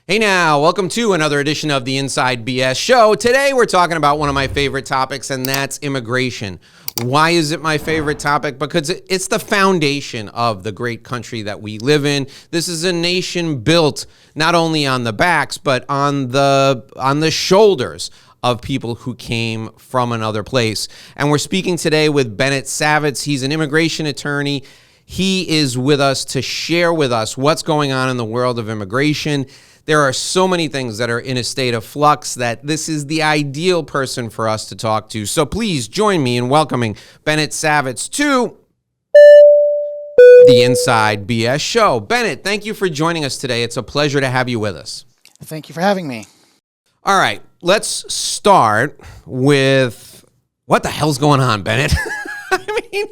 Hey now, welcome to another edition of the Inside BS Show. Today we're talking about one of my favorite topics, and that's immigration. Why is it my favorite topic? Because it's the foundation of the great country that we live in. This is a nation built not only on the backs, but on the shoulders of people who came from another place. And we're speaking today with Bennett Savitz. He's an immigration attorney. He is with us to share with us what's going on in the world of immigration. There are so many things that are in a state of flux that this is the ideal person for us to talk to. So please join me in welcoming Bennett Savitz to the Inside BS Show. Bennett, thank you for joining us today. It's a pleasure to have you with us. Thank you for having me. All right, let's start with what the hell's going on, Bennett? I mean,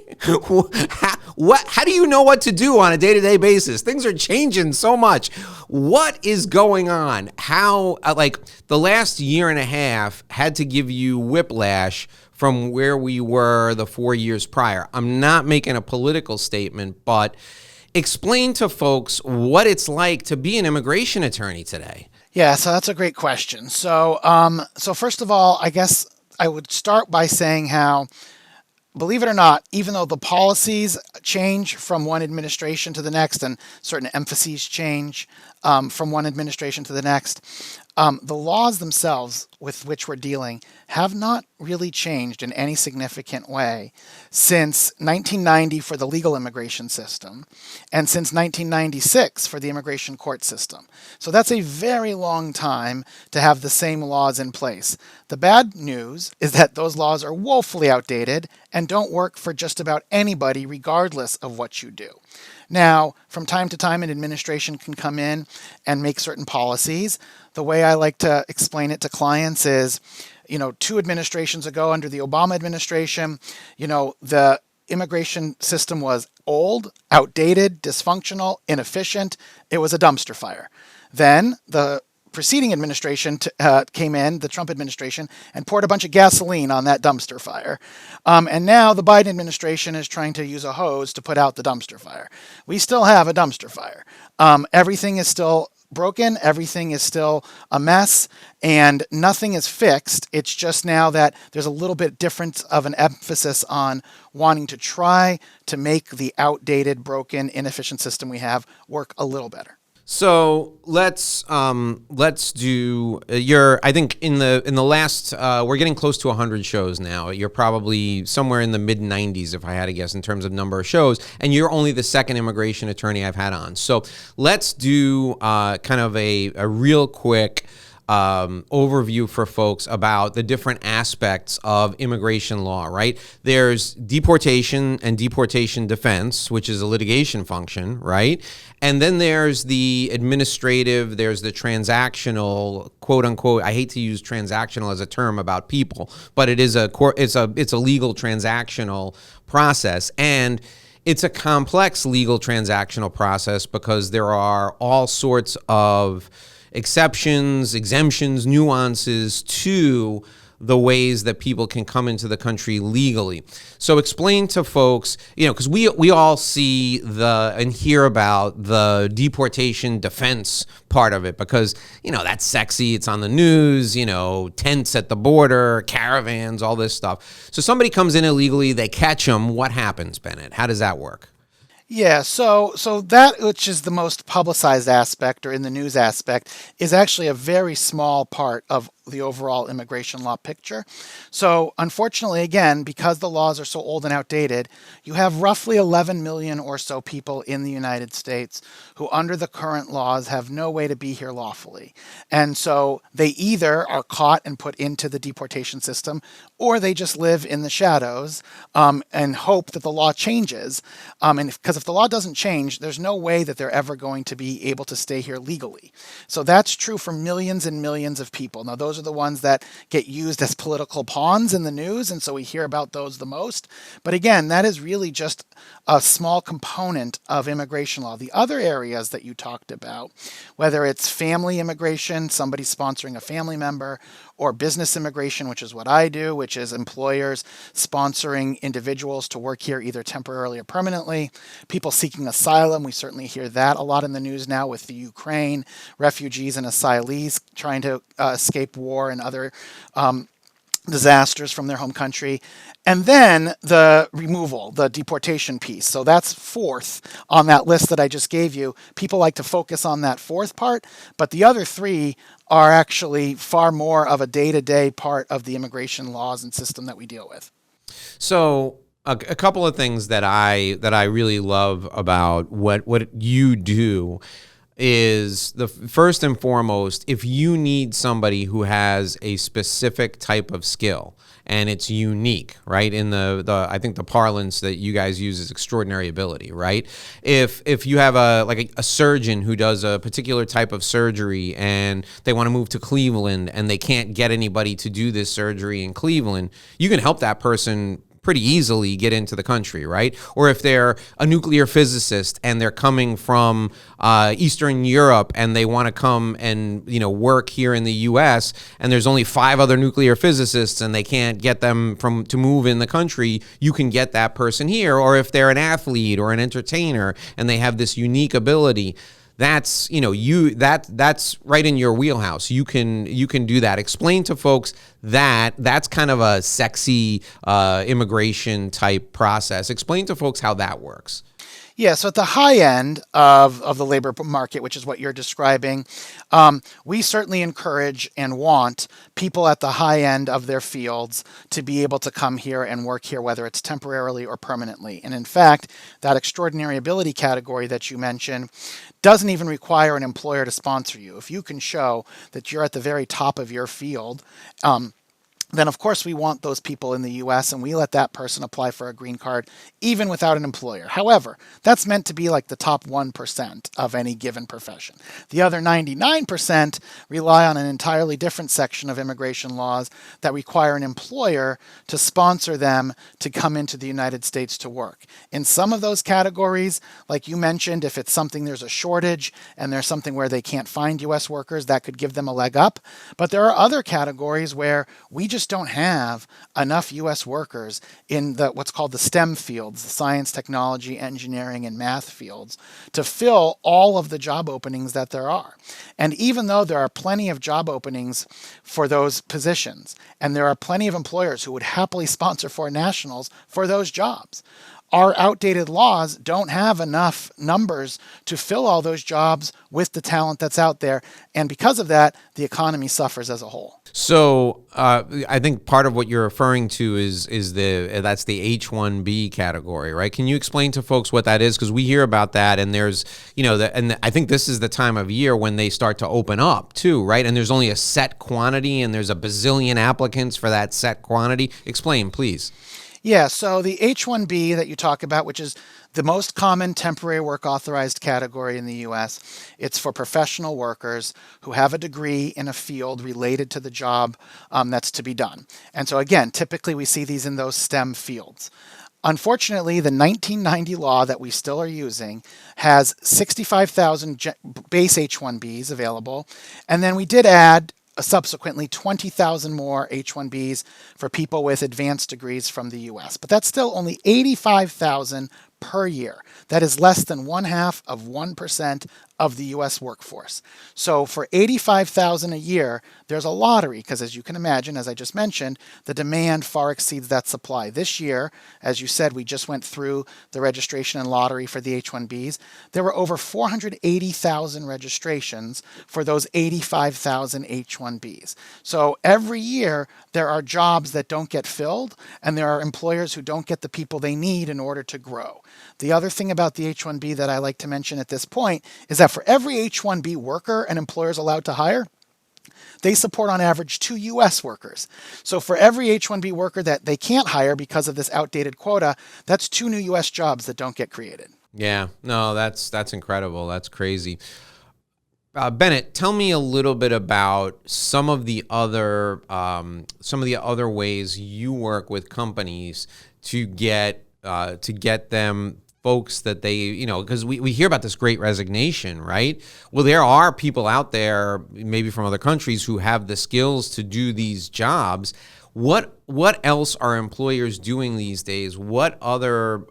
how do you know what to do on a day-to-day basis? Things are changing so much. What is going on? How, the last year and a half had to give you whiplash from where we were the 4 years prior. I'm not making a political statement, but explain to folks what it's like to be an immigration attorney today. Yeah, so that's a great question. So first of all, I guess I would start by saying how, believe it or not, even though the policies change from one administration to the next and certain emphases change from one administration to the next, the laws themselves with which we're dealing have not really changed in any significant way since 1990 for the legal immigration system and since 1996 for the immigration court system. So that's a very long time to have the same laws in place. The bad news is that those laws are woefully outdated and don't work for just about anybody regardless of what you do. Now, from time to time, an administration can come in and make certain policies. The way I like to explain it to clients is, 2 administrations ago under the Obama administration, the immigration system was old, outdated, dysfunctional, inefficient. It was a dumpster fire. Then the preceding administration came in, the Trump administration, and poured a bunch of gasoline on that dumpster fire. And now the Biden administration is trying to use a hose to put out the dumpster fire. We still have a dumpster fire. Everything is still broken. Everything is still a mess, and nothing is fixed. It's just now that there's a little bit different of an emphasis on wanting to try to make the outdated, broken, inefficient system we have work a little better. So let's do I think in the last we're getting close to 100 shows now. You're probably somewhere in the mid 90s if I had to guess in terms of number of shows, and you're only the second immigration attorney I've had on. So let's do kind of a real quick overview for folks about the different aspects of immigration law, right? There's deportation and deportation defense, which is a litigation function, right? And then there's the administrative, there's the transactional, quote unquote. I hate to use transactional as a term about people, but it's a legal transactional process, and it's a complex legal transactional process because there are all sorts of exceptions, exemptions, nuances to the ways that people can come into the country legally. So explain to folks, because we all see and hear about the deportation defense part of it because, that's sexy. It's on the news, tents at the border, caravans, all this stuff. So somebody comes in illegally, they catch them. What happens, Bennett? How does that work? Yeah, so that which is the most publicized aspect or in the news aspect is actually a very small part of the overall immigration law picture. So unfortunately, again, because the laws are so old and outdated, you have roughly 11 million or so people in the United States who under the current laws have no way to be here lawfully. And so they either are caught and put into the deportation system, or they just live in the shadows and hope that the law changes. And because if the law doesn't change, there's no way that they're ever going to be able to stay here legally. So that's true for millions and millions of people. Now, those are the ones that get used as political pawns in the news, and so we hear about those the most. But again, that is really just a small component of immigration law. The other areas that you talked about, whether it's family immigration, somebody sponsoring a family member, or business immigration, which is what I do, which is employers sponsoring individuals to work here either temporarily or permanently. People seeking asylum, we certainly hear that a lot in the news now with the Ukraine, refugees and asylees trying to escape war and other disasters from their home country. And then the removal, the deportation piece. So that's fourth on that list that I just gave you. People like to focus on that fourth part, but the other three are actually far more of a day-to-day part of the immigration laws and system that we deal with. So a couple of things that I really love about what you do is the first and foremost, if you need somebody who has a specific type of skill and it's unique, right? In the I think the parlance that you guys use is extraordinary ability, right? If you have a surgeon who does a particular type of surgery and they want to move to Cleveland and they can't get anybody to do this surgery in Cleveland, you can help that person pretty easily get into the country, right? Or if they're a nuclear physicist and they're coming from Eastern Europe and they want to come and work here in the U.S. and there's only 5 other nuclear physicists and they can't get them to move in the country, you can get that person here. Or if they're an athlete or an entertainer and they have this unique ability, that's that's right in your wheelhouse. You can do that. Explain to folks that that's kind of a sexy immigration type process. Explain to folks how that works. Yeah, so at the high end of the labor market, which is what you're describing, we certainly encourage and want people at the high end of their fields to be able to come here and work here, whether it's temporarily or permanently. And in fact, that extraordinary ability category that you mentioned doesn't even require an employer to sponsor you. If you can show that you're at the very top of your field, then of course we want those people in the U.S. and we let that person apply for a green card even without an employer. However, that's meant to be like the top 1% of any given profession. The other 99% rely on an entirely different section of immigration laws that require an employer to sponsor them to come into the United States to work. In some of those categories, like you mentioned, if it's something there's a shortage and there's something where they can't find U.S. workers, that could give them a leg up. But there are other categories where we just don't have enough U.S. workers in what's called the STEM fields, the science, technology, engineering, and math fields, to fill all of the job openings that there are. And even though there are plenty of job openings for those positions, and there are plenty of employers who would happily sponsor foreign nationals for those jobs, our outdated laws don't have enough numbers to fill all those jobs with the talent that's out there. And because of that, the economy suffers as a whole. So I think part of what you're referring to is that's the H1B category, right? Can you explain to folks what that is? Because we hear about that, and there's and I think this is the time of year when they start to open up too, right? And there's only a set quantity, and there's a bazillion applicants for that set quantity. Explain, please. Yeah, so the H1B that you talk about, which is the most common temporary work authorized category in the U.S., it's for professional workers who have a degree in a field related to the job that's to be done. And so again, typically we see these in those STEM fields. Unfortunately, the 1990 law that we still are using has 65,000 base H1Bs available, and then we did add subsequently 20,000 more H1Bs for people with advanced degrees from the U.S. But that's still only 85,000 per year. That is less than 0.5% of the U.S. workforce. So for 85,000 a year, there's a lottery because, as you can imagine, as I just mentioned, the demand far exceeds that supply. This year, as you said, we just went through the registration and lottery for the H-1Bs. There were over 480,000 registrations for those 85,000 H-1Bs. So every year, there are jobs that don't get filled, and there are employers who don't get the people they need in order to grow. The other thing about the H-1B that I like to mention at this point is that for every H-1B worker an employer is allowed to hire, they support on average 2 U.S. workers. So for every H-1B worker that they can't hire because of this outdated quota, that's 2 new U.S. jobs that don't get created. Yeah, no, that's incredible. That's crazy. Bennett, tell me a little bit about some of the other ways you work with companies to get them folks that they, because we hear about this great resignation, right? Well, there are people out there, maybe from other countries, who have the skills to do these jobs. What what else are employers doing these days? What other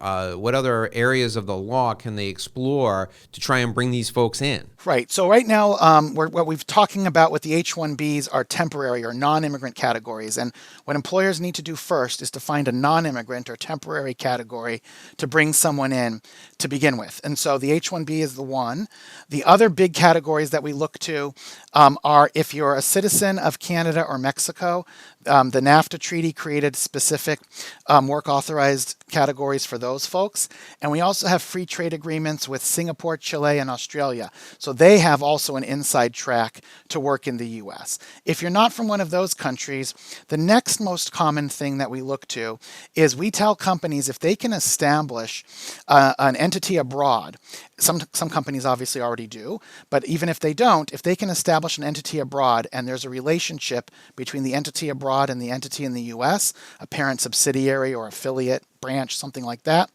areas of the law can they explore to try and bring these folks in? Right. So right now, what we've talking about with the H-1Bs are temporary or non-immigrant categories. And what employers need to do first is to find a non-immigrant or temporary category to bring someone in to begin with. And so the H-1B is the one. The other big categories that we look to are if you're a citizen of Canada or Mexico. The NAFTA treaty created specific work authorized categories for those folks. And we also have free trade agreements with Singapore, Chile, and Australia. So they have also an inside track to work in the US. If you're not from one of those countries, the next most common thing that we look to is we tell companies if they can establish an entity abroad. Some companies obviously already do, but even if they don't, if they can establish an entity abroad and there's a relationship between the entity abroad and the entity in the US, a parent subsidiary or affiliate branch, something like that,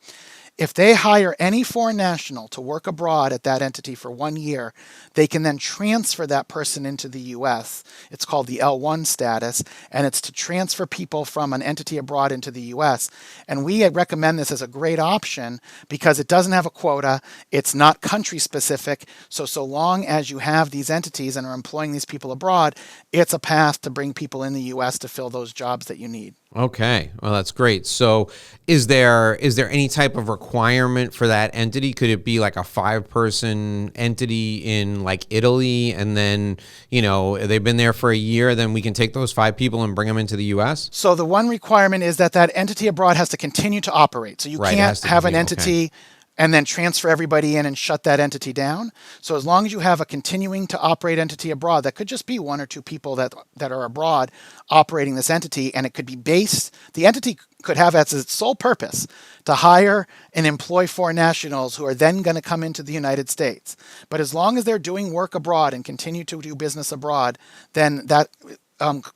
if they hire any foreign national to work abroad at that entity for 1 year, they can then transfer that person into the US. It's called the L1 status, and it's to transfer people from an entity abroad into the US. And we recommend this as a great option because it doesn't have a quota, it's not country specific, so long as you have these entities and are employing these people abroad, it's a path to bring people in the US to fill those jobs that you need. Okay, well, that's great. So is there any type of requirement for that entity? Could it be like a 5-person entity in like Italy, and then, they've been there for a year, then we can take those 5 people and bring them into the U.S.? So the one requirement is that entity abroad has to continue to operate. So you can't have an entity and then transfer everybody in and shut that entity down. So as long as you have a continuing to operate entity abroad, that could just be 1 or 2 people that are abroad operating this entity, and it could be based, the entity could have as its sole purpose to hire and employ foreign nationals who are then going to come into the United States. But as long as they're doing work abroad and continue to do business abroad, then that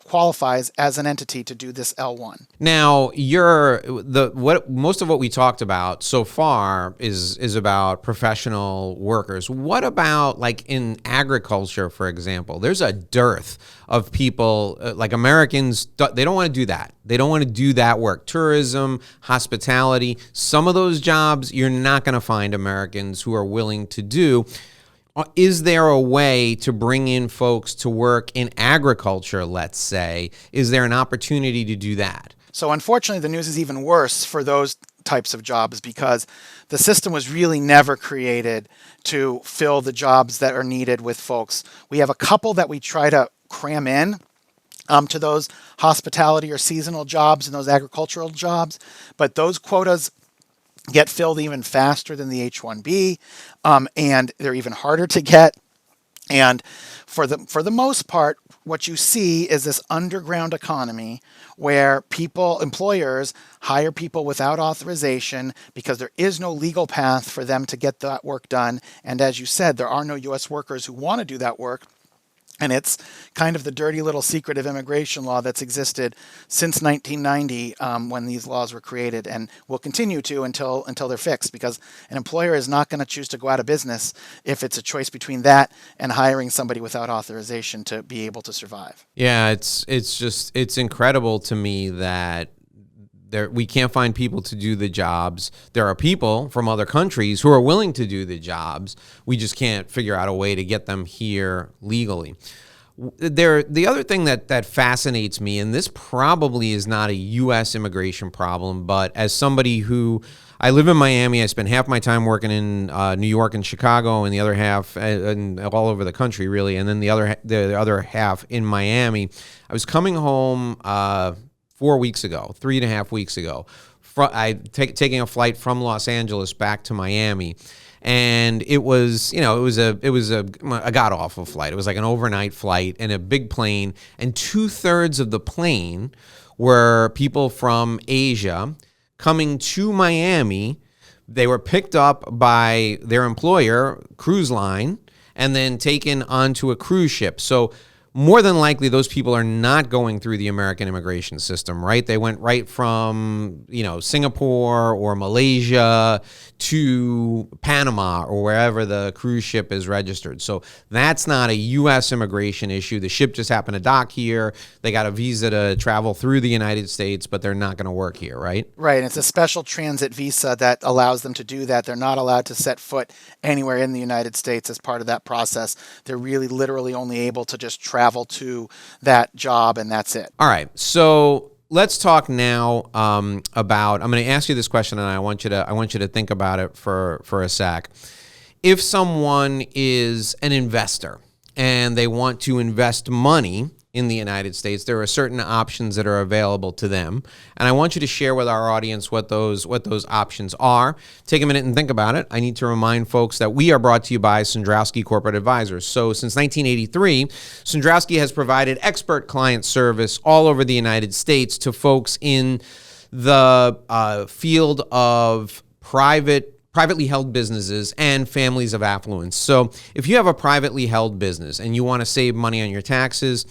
qualifies as an entity to do this L1. Now, most of what we talked about so far is about professional workers. What about like in agriculture, for example? There's a dearth of people like Americans. They don't want to do that. They don't want to do that work. Tourism, hospitality, some of those jobs you're not going to find Americans who are willing to do. Is there a way to bring in folks to work in agriculture, let's say? Is there an opportunity to do that? So unfortunately, the news is even worse for those types of jobs because the system was really never created to fill the jobs that are needed with folks. We have a couple that we try to cram in to those hospitality or seasonal jobs and those agricultural jobs, but those quotas get filled even faster than the H-1B, and they're even harder to get. And for the most part, what you see is this underground economy where employers hire people without authorization because there is no legal path for them to get that work done. And as you said, there are no U.S. workers who want to do that work. And it's kind of the dirty little secret of immigration law that's existed since 1990 when these laws were created, and will continue to until they're fixed, because an employer is not going to choose to go out of business if it's a choice between that and hiring somebody without authorization to be able to survive. Yeah, it's incredible to me that we can't find people to do the jobs. There are people from other countries who are willing to do the jobs. We just can't figure out a way to get them here legally. The other thing that fascinates me, and this probably is not a U.S. immigration problem, but as somebody who, I live in Miami, I spend half my time working in New York and Chicago, and the other half and all over the country, really, and then the other half in Miami. I was coming home 3.5 weeks ago, taking a flight from Los Angeles back to Miami, and it was a god awful flight. It was like an overnight flight in a big plane, and 2/3 of the plane were people from Asia coming to Miami. They were picked up by their employer, cruise line, and then taken onto a cruise ship. So more than likely those people are not going through the American immigration system, right? They went right from, Singapore or Malaysia to Panama or wherever the cruise ship is registered. So that's not a U.S. immigration issue. The ship just happened to dock here. They got a visa to travel through the United States, but they're not going to work here, right? Right. And it's a special transit visa that allows them to do that. They're not allowed to set foot anywhere in the United States as part of that process. They're really literally only able to just travel to that job, and that's it. All right. So let's talk now about. I'm going to ask you this question, and I want you to think about it for a sec. If someone is an investor and they want to invest money in the United States, there are certain options that are available to them. And I want you to share with our audience what those options are. Take a minute and think about it. I need to remind folks that we are brought to you by Sandrowski Corporate Advisors. So since 1983, Sandrowski has provided expert client service all over the United States to folks in the field of privately held businesses and families of affluence. So if you have a privately held business and you want to save money on your taxes,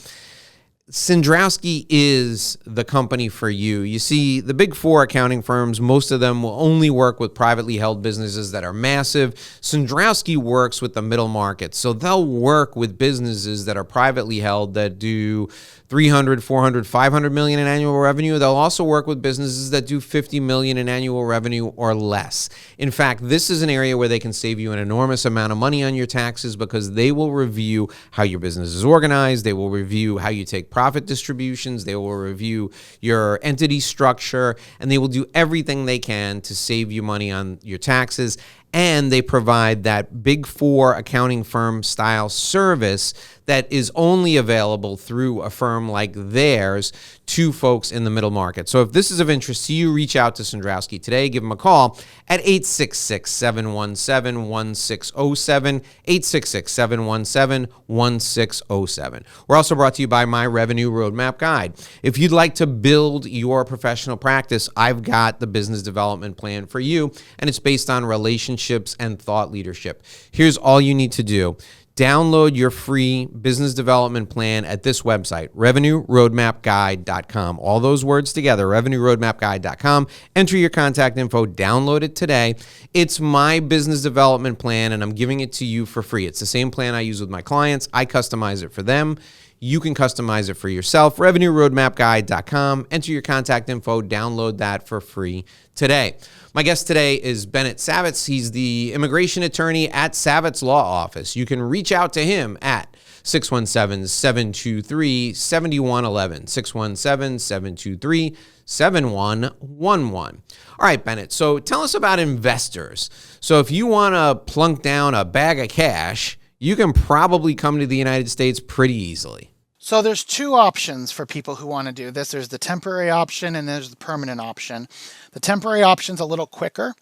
Sandrowski is the company for you. You see, the big four accounting firms, most of them will only work with privately held businesses that are massive. Sandrowski works with the middle market. So they'll work with businesses that are privately held that do 300, 400, 500 million in annual revenue. They'll also work with businesses that do 50 million in annual revenue or less. In fact, this is an area where they can save you an enormous amount of money on your taxes because they will review how your business is organized. They will review how you take profit distributions. They will review your entity structure, and they will do everything they can to save you money on your taxes. And they provide that big four accounting firm style service that is only available through a firm like theirs to folks in the middle market. So if this is of interest to you, reach out to Sandrowski today. Give them a call at 866-717-1607, 866-717-1607. We're also brought to you by My Revenue Roadmap Guide. If you'd like to build your professional practice, I've got the business development plan for you, and it's based on relationships and thought leadership. Here's all you need to do. Download your free business development plan at this website, revenueroadmapguide.com. All those words together, revenueroadmapguide.com. Enter your contact info, download it today. It's my business development plan, and I'm giving it to you for free. It's the same plan I use with my clients. I customize it for them. You can customize it for yourself. RevenueRoadmapGuide.com. Enter your contact info. Download that for free today. My guest today is Bennett Savitz. He's the immigration attorney at Savitz Law Office. You can reach out to him at 617-723-7111, 617-723-7111. All right, Bennett, so tell us about investors. So if you want to plunk down a bag of cash, you can probably come to the United States pretty easily. So there's two options for people who want to do this. There's the temporary option and there's the permanent option. The temporary option's a little quicker.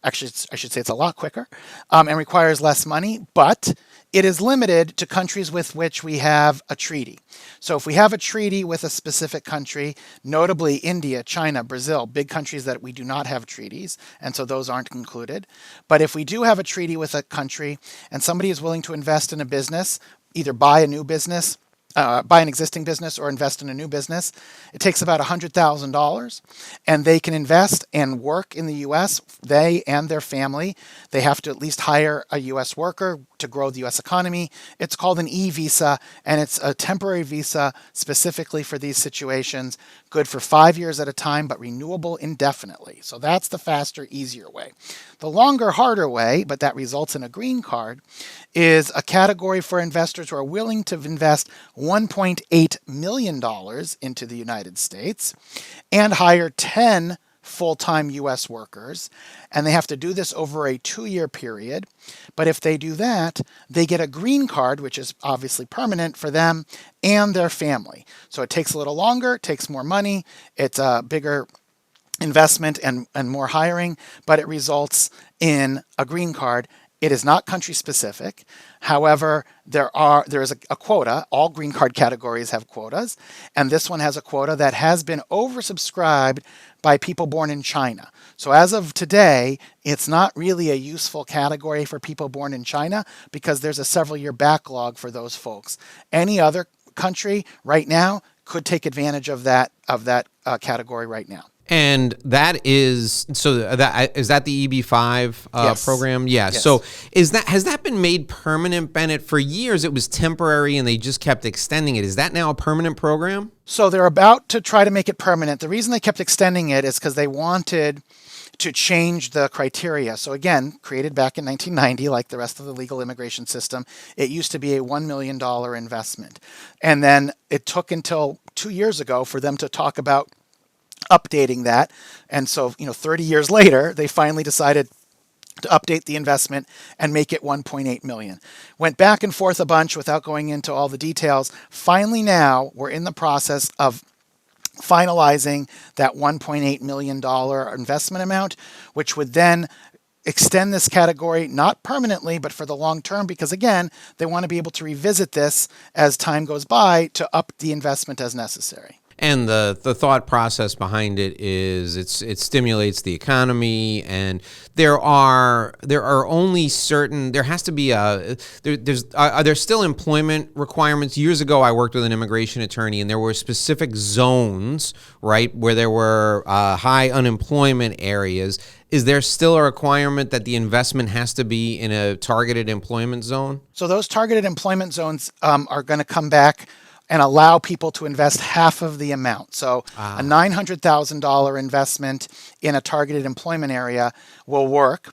Actually, I should say it's a lot quicker and requires less money, but it is limited to countries with which we have a treaty. So if we have a treaty with a specific country, notably India, China, Brazil, big countries that we do not have treaties, and so those aren't included. But if we do have a treaty with a country and somebody is willing to invest in a business, either buy a new business, buy an existing business or invest in a new business, it takes about $100,000, and they can invest and work in the U.S., they and their family. They have to at least hire a U.S. worker to grow the U.S. economy. It's called an e-visa, and it's a temporary visa specifically for these situations, good for 5 years at a time, but renewable indefinitely. So that's the faster, easier way. The longer, harder way, but that results in a green card, is a category for investors who are willing to invest $1.8 million into the United States and hire 10 full-time U.S. workers, and they have to do this over a 2-year period. But if they do that, they get a green card, which is obviously permanent for them and their family. So it takes a little longer, it takes more money, it's a bigger investment and more hiring, but it results in a green card. It is not country specific. However, there is a quota. All green card categories have quotas, and this one has a quota that has been oversubscribed by people born in China. So as of today, it's not really a useful category for people born in China because there's a several-year backlog for those folks. Any other country right now could take advantage of that category right now. And that is is that the EB-5 Yes. program? Yeah. Yes. So has that been made permanent, Bennett? For years it was temporary and they just kept extending it. Is that now a permanent program? So they're about to try to make it permanent. The reason they kept extending it is because they wanted to change the criteria. So again, created back in 1990, like the rest of the legal immigration system, it used to be a $1 million investment. And then it took until 2 years ago for them to talk about updating that. And so, 30 years later, they finally decided to update the investment and make it 1.8 million. Went back and forth a bunch without going into all the details. Finally now, we're in the process of finalizing that $1.8 million investment amount, which would then extend this category, not permanently, but for the long term, because again, they want to be able to revisit this as time goes by to up the investment as necessary. And the thought process behind it is it stimulates the economy, and there are only certain, there has to be are there still employment requirements? Years ago, I worked with an immigration attorney, and there were specific zones, right, where there were high unemployment areas. Is there still a requirement that the investment has to be in a targeted employment zone? So those targeted employment zones are going to come back and allow people to invest half of the amount. So a $900,000 investment in a targeted employment area will work.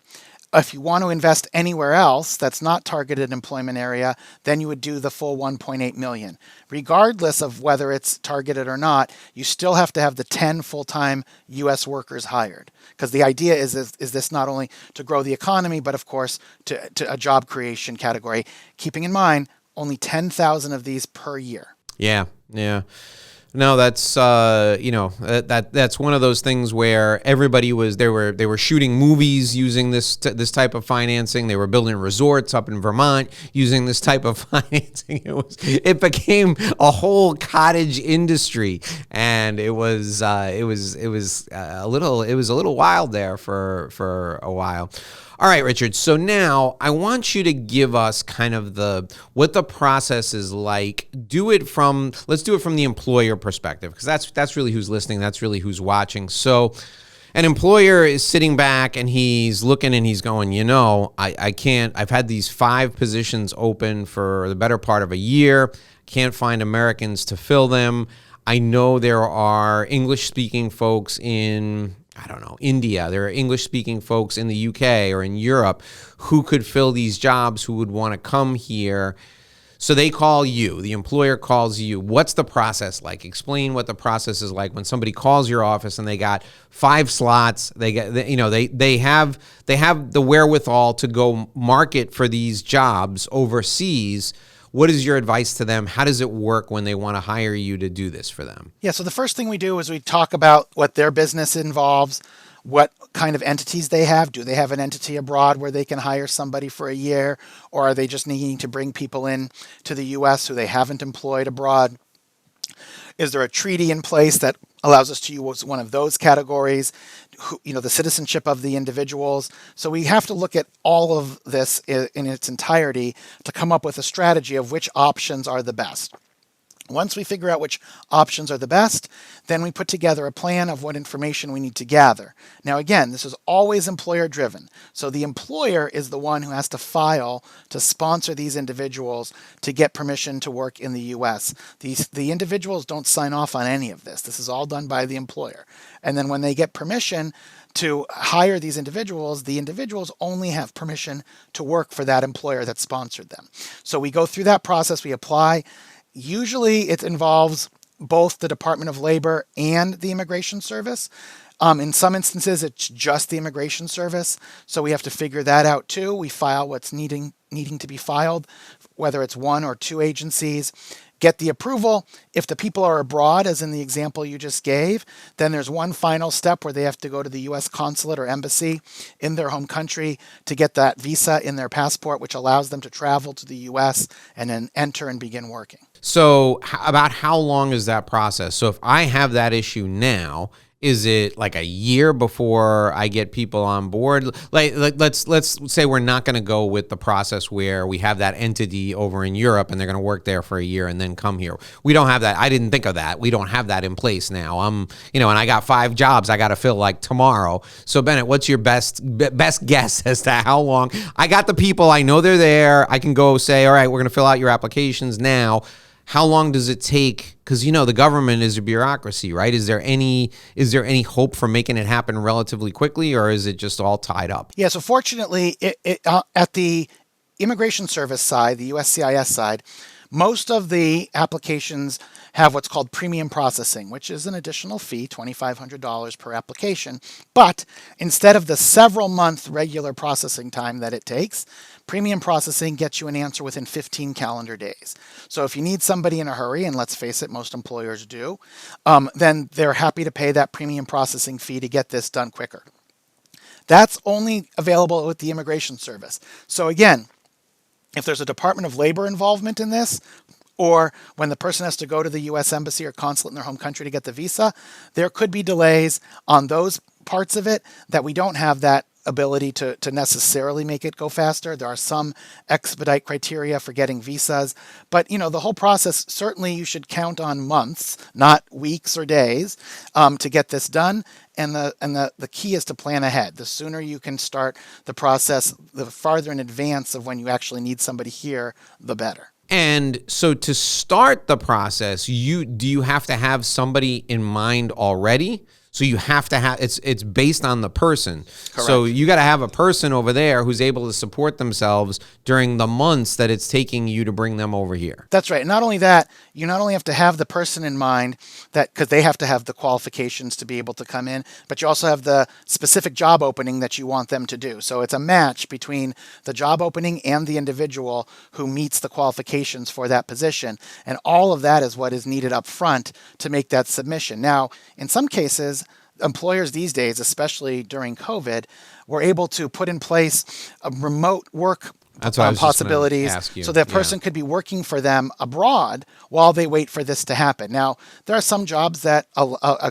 If you want to invest anywhere else that's not targeted employment area, then you would do the full 1.8 million. Regardless of whether it's targeted or not, you still have to have the 10 full-time U.S. workers hired. Because the idea is this not only to grow the economy, but of course to a job creation category, keeping in mind only 10,000 of these per year. Yeah. No, that's that's one of those things where everybody they were shooting movies using this type of financing. They were building resorts up in Vermont using this type of financing. It became a whole cottage industry, and it was a little wild there for a while. All right, Richard. So now I want you to give us kind of what the process is like. Let's do it from the employer perspective, because that's really who's listening. That's really who's watching. So an employer is sitting back and he's looking and he's going, I can't. I've had these 5 positions open for the better part of a year. Can't find Americans to fill them. I know there are English-speaking folks in, I don't know, India. There are English-speaking folks in the UK or in Europe who could fill these jobs, who would want to come here. So they call you. The employer calls you. What's the process like? Explain what the process is like when somebody calls your office and they got 5 slots. They have the wherewithal to go market for these jobs overseas. What is your advice to them? How does it work when they want to hire you to do this for them? Yeah, so the first thing we do is we talk about what their business involves, what kind of entities they have. Do they have an entity abroad where they can hire somebody for a year, or are they just needing to bring people in to the U.S. who they haven't employed abroad? Is there a treaty in place that allows us to use one of those categories? The citizenship of the individuals. So we have to look at all of this in its entirety to come up with a strategy of which options are the best. Once we figure out which options are the best, then we put together a plan of what information we need to gather. Now, again, this is always employer driven. So the employer is the one who has to file to sponsor these individuals to get permission to work in the U.S. The individuals don't sign off on any of this. This is all done by the employer. And then when they get permission to hire these individuals, the individuals only have permission to work for that employer that sponsored them. So we go through that process, we apply. Usually it involves both the Department of Labor and the Immigration Service. In some instances, it's just the Immigration Service, so we have to figure that out too. We file what's needing to be filed, whether it's 1 or 2 agencies. Get the approval. If the people are abroad, as in the example you just gave, then there's one final step where they have to go to the U.S. consulate or embassy in their home country to get that visa in their passport, which allows them to travel to the U.S. and then enter and begin working. So about how long is that process? So if I have that issue now Is it like a year before I get people on board? Like let's say we're not going to go with the process where we have that entity over in Europe and they're going to work there for a year and then come here. We don't have that. I didn't think of that. We don't have that in place now. And I got 5 jobs I got to fill like tomorrow. So Bennett, what's your best guess as to how long? I got the people. I know they're there. I can go say, all right, we're going to fill out your applications now. How long does it take? Because the government is a bureaucracy, right? Is there any hope for making it happen relatively quickly, or is it just all tied up? Yeah. So fortunately, at the Immigration Service side, the USCIS side, most of the applications have what's called premium processing, which is an additional fee, $2,500 per application. But instead of the several month regular processing time that it takes, premium processing gets you an answer within 15 calendar days. So if you need somebody in a hurry, and let's face it, most employers do, then they're happy to pay that premium processing fee to get this done quicker. That's only available with the Immigration Service. So again, if there's a Department of Labor involvement in this, or when the person has to go to the U.S. Embassy or consulate in their home country to get the visa, there could be delays on those parts of it that we don't have that ability to necessarily make it go faster. There are some expedite criteria for getting visas, but the whole process, certainly you should count on months, not weeks or days, to get this done. And the key is to plan ahead. The sooner you can start the process, the farther in advance of when you actually need somebody here, the better. And so to start the process, do you have to have somebody in mind already? So you have to have, it's based on the person. Correct. So you got to have a person over there who's able to support themselves during the months that it's taking you to bring them over here. That's right. And not only that, you not only have to have the person in mind because they have to have the qualifications to be able to come in, but you also have the specific job opening that you want them to do. So it's a match between the job opening and the individual who meets the qualifications for that position. And all of that is what is needed up front to make that submission. Now, in some cases, employers these days, especially during COVID, were able to put in place a remote work possibilities so that person could be working for them abroad while they wait for this to happen. Now, there are some jobs that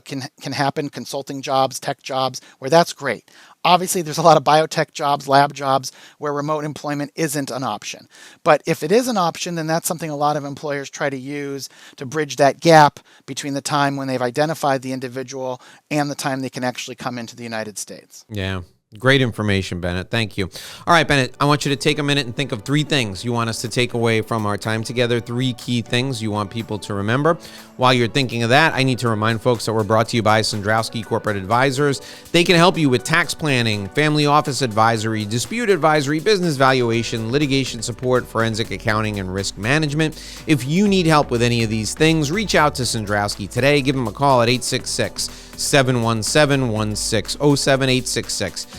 can happen, consulting jobs, tech jobs, where that's great. Obviously, there's a lot of biotech jobs, lab jobs, where remote employment isn't an option. But if it is an option, then that's something a lot of employers try to use to bridge that gap between the time when they've identified the individual and the time they can actually come into the United States. Yeah. Great information, Bennett. Thank you. All right, Bennett, I want you to take a minute and think of 3 things you want us to take away from our time together, 3 key things you want people to remember. While you're thinking of that, I need to remind folks that we're brought to you by Sandrowski Corporate Advisors. They can help you with tax planning, family office advisory, dispute advisory, business valuation, litigation support, forensic accounting, and risk management. If you need help with any of these things, reach out to Sandrowski today. Give them a call at 866-717-1607, 866-717-1607.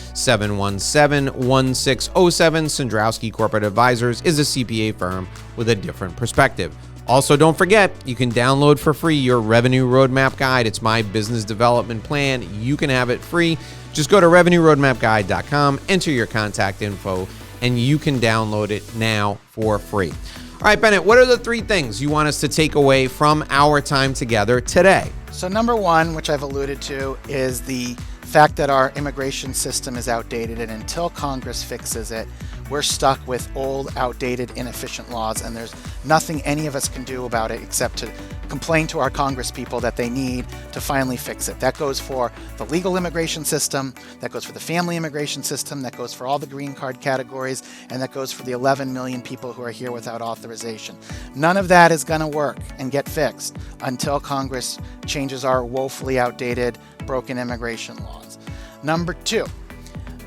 Sandrowski Corporate Advisors is a CPA firm with a different perspective. Also, don't forget, you can download for free your Revenue Roadmap Guide. It's my business development plan. You can have it free. Just go to revenueroadmapguide.com, enter your contact info, and you can download it now for free. All right, Bennett, what are the 3 things you want us to take away from our time together today? So number 1, which I've alluded to, is the fact that our immigration system is outdated, and until Congress fixes it, we're stuck with old, outdated, inefficient laws, and there's nothing any of us can do about it except to complain to our Congress people that they need to finally fix it. That goes for the legal immigration system, that goes for the family immigration system, that goes for all the green card categories, and that goes for the 11 million people who are here without authorization. None of that is going to work and get fixed until Congress changes our woefully outdated, broken immigration laws. Number 2,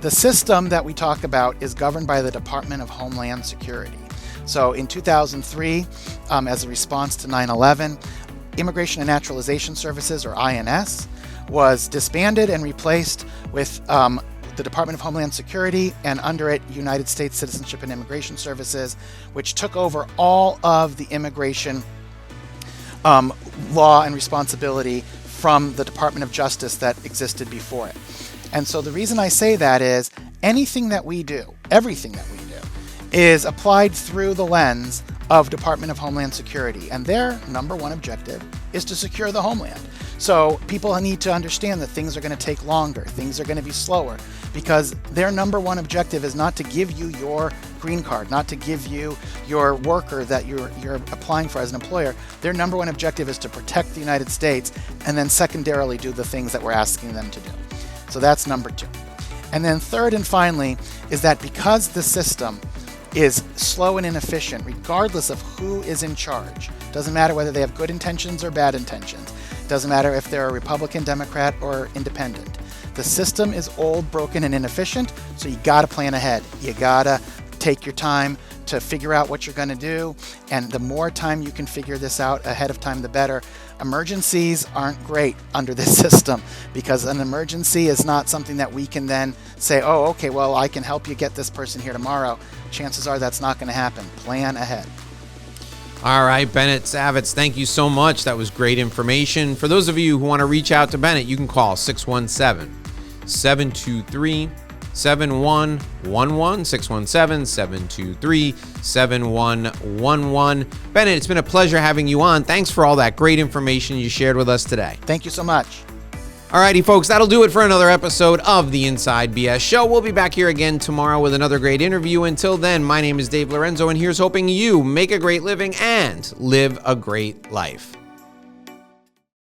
the system that we talk about is governed by the Department of Homeland Security. So in 2003, as a response to 9/11, Immigration and Naturalization Services, or INS, was disbanded and replaced with the Department of Homeland Security, and under it, United States Citizenship and Immigration Services, which took over all of the immigration law and responsibility from the Department of Justice that existed before it. And so the reason I say that is anything that we do, everything that we do, is applied through the lens of Department of Homeland Security. And their number 1 objective is to secure the homeland. So people need to understand that things are going to take longer, things are going to be slower, because their number one objective is not to give you your green card, not to give you your worker that you're applying for as an employer. Their number one objective is to protect the United States, and then secondarily do the things that we're asking them to do. So that's number two. And then third and finally is that because the system is slow and inefficient, regardless of who is in charge, doesn't matter whether they have good intentions or bad intentions, doesn't matter if they're a Republican, Democrat, or independent. The system is old, broken, and inefficient, so you gotta plan ahead. You gotta take your time to figure out what you're gonna do, and the more time you can figure this out ahead of time, the better. Emergencies aren't great under this system, because an emergency is not something that we can then say, oh, okay, well, I can help you get this person here tomorrow. Chances are that's not gonna happen. Plan ahead. All right, Bennett Savitz, thank you so much. That was great information. For those of you who want to reach out to Bennett, you can call 617-723-7111, 617-723-7111. Bennett, it's been a pleasure having you on. Thanks for all that great information you shared with us today. Thank you so much. All righty, folks, that'll do it for another episode of the Inside BS Show. We'll be back here again tomorrow with another great interview. Until then, my name is Dave Lorenzo, and here's hoping you make a great living and live a great life.